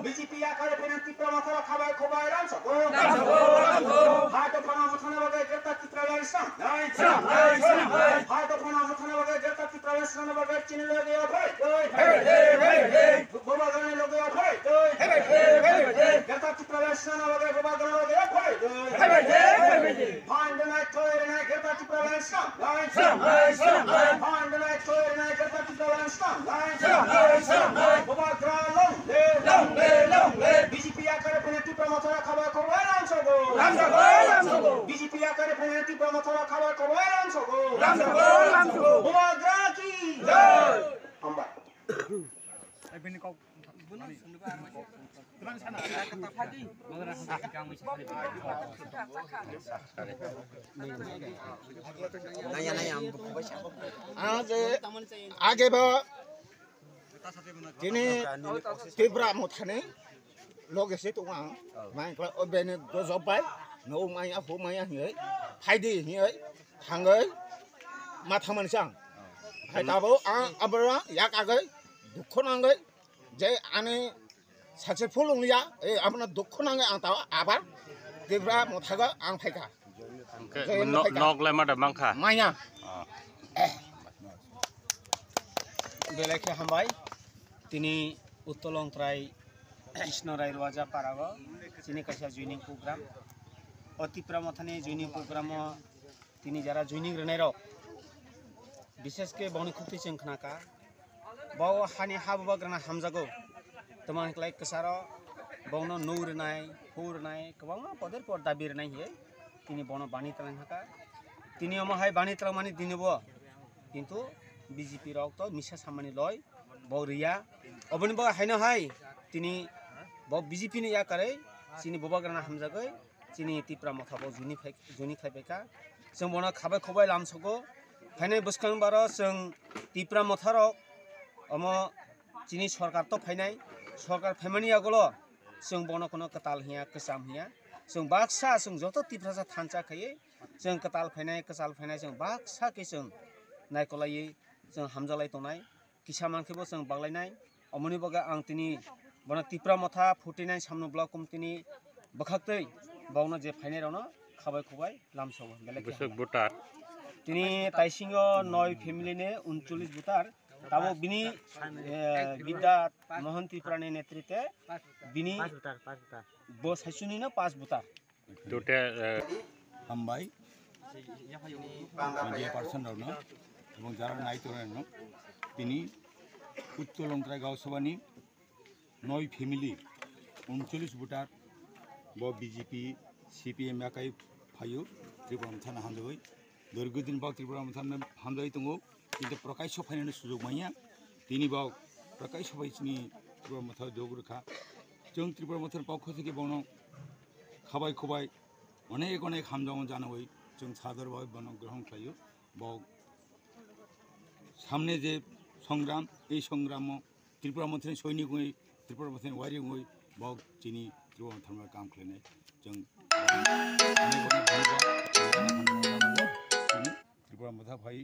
BJP akare penanti promotor khabai khobai ram sako hato phana muthana bagai gerta chitralar sam hato phana muthana bagai gerta chitralar sam bagai chinle ge bhai boba gane loge bhai gerta chitralar sam bagai boba gane loge bhai find the night toy night gerta chitralar sam find the night toy night gerta chitralar sam boba gane long BJP akare penanti promotor khabai khobai ram sako BJP akare penanti promotor khabai khobai ram sako boba gane ki jai hamba Ini kau आगे ini tibra muthane log ese to ang mai kla oben go jobai no mai a hu mai a hi phaidi hi thangai ma thaman sang phaitabo ang abra yak agai dukho nangai je ane successful onglia e apna dukho nangai ang taw abar tibra muthaga ang phaika nok le ma da mangkha maya belekhe hambai tini uttolong trai Krishna Rai Raja Parago sini kaisa joining program oti pramothane joining program tini jara joining renai rok বিশেষ ke bawni khukti chengkhna ka baw hani habwa grana hamjago tomang klai kesaro bawno nou renai hur renai kwang poder por dabi renai he tini bono bani talang haka tini omo hai bani talang mani dinibo kintu BJP rok to misa samani loy Bauria, obon bawa haino hai, tini bawa BJP ni ya kare, sini bawa kerana hamzagai, sini tipra mata bawa juni klebeka, seng bona khabai khobai lam soko, haino buskang baro seng tipra mata rok, omo sini sarkar to hainai, sarkar family agolo, seng bona kono ketal hiya, kesam hiya, seng baksa seng joto tipra sa thanca khaye, seng ketal hainai, kesal hainai, seng baksa ke seng naikolai, seng hamzalai tonai. Kisah mangkebo seng baglainai, omoni baga ang tini bana tipra matha 49 samno blok kum tini bakhaktei bawna je phainai rono khabai khobai lamsobo busuk butar tini taisingo 9 family ne 39 butar tabo bini bidya mohan tipra ne netritwe bini bo saisuni na 5 butar tote hambai media person rono এবং যারা নাইতো রনো তিনি উত্তলংত্রা গাঁওসভানি 9 family 39 voter ব BJP CPM একাই ফাইও ত্রিপুরা মথানা হামদই দীর্ঘদিন বাক ত্রিপুরা মথানা হামদই দङ কিন্তু প্রকাশ্য ফাইনানি সুযোগ মাইয়া তিনি বাক প্রকাশ্য ফাইসনি ত্রিপুরা মথা যোগরেখা जों ত্রিপুরা মথার পক্ষ থেকে বন খাবাই খবাই অনেক অনেক হামদাম জানাই जों সাদরভাবে বন গ্রহণ খাইও বাক সামনে যে সংগ্রাম এই সংগ্রাম ত্রিপুরা মধ্যে সৈনিক হয়ে ত্রিপুরা মধ্যে ওয়ারিং হয়ে বক চিনি ত্রিপুরা ধর্মের কাম খেলে जों ত্রিপুরা মধ্যে ভাই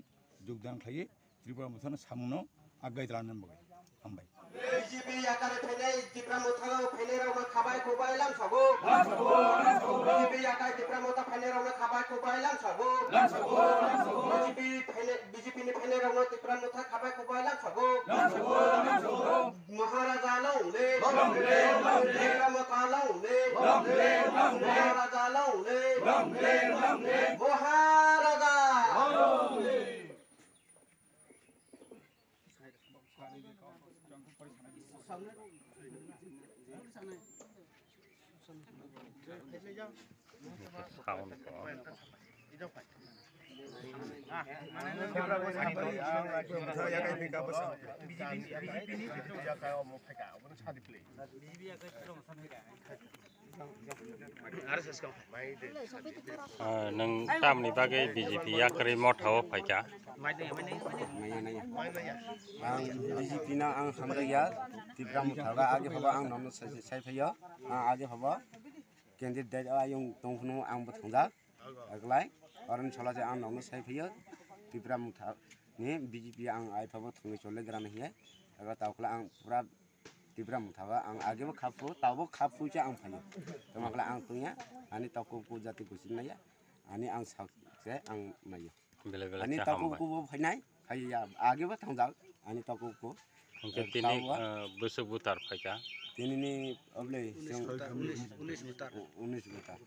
যোগদান খাইয়ে ত্রিপুরা মধ্যে সামনে আগাই লানো বগাই হামবাই BJP akare penai tipra muthalo penai roma khabai khobai lam sabo BJP akare tipra mutha penai roma khabai khobai lam sabo BJP ni penai roma tipra mutha khabai khobai lam sabo Maharaja long le tipra mutha long le Maharaja long le Maharaja nang tamni bagai BJP ya kari mothao phaika ang BJP na ang hamdaya tipram thaga age haba ang nom sai phaya age haba candidate ayong tongkhnu ang bthangja aglai oran chola je ang nom sai phaya tipram tha ni BJP ang ai phaba thungi chole gram hiya aga tawkla ang pura Tibra muthaga ang age bo khapu tabo khapu cha ang phayo. Tamakla ang tunya ani taku ku jati kusin naya ani ang sak se ang nayo. Bela-bela Ani cha taku hambai. ku bo phainai phaya age bo thangjak ani taku ku Hingke tini besok butar faika. tini ni oble 19 butar 19 butar.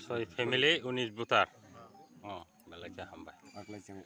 Soy family 19 butar. Oh, bela cha hambai. Akla jang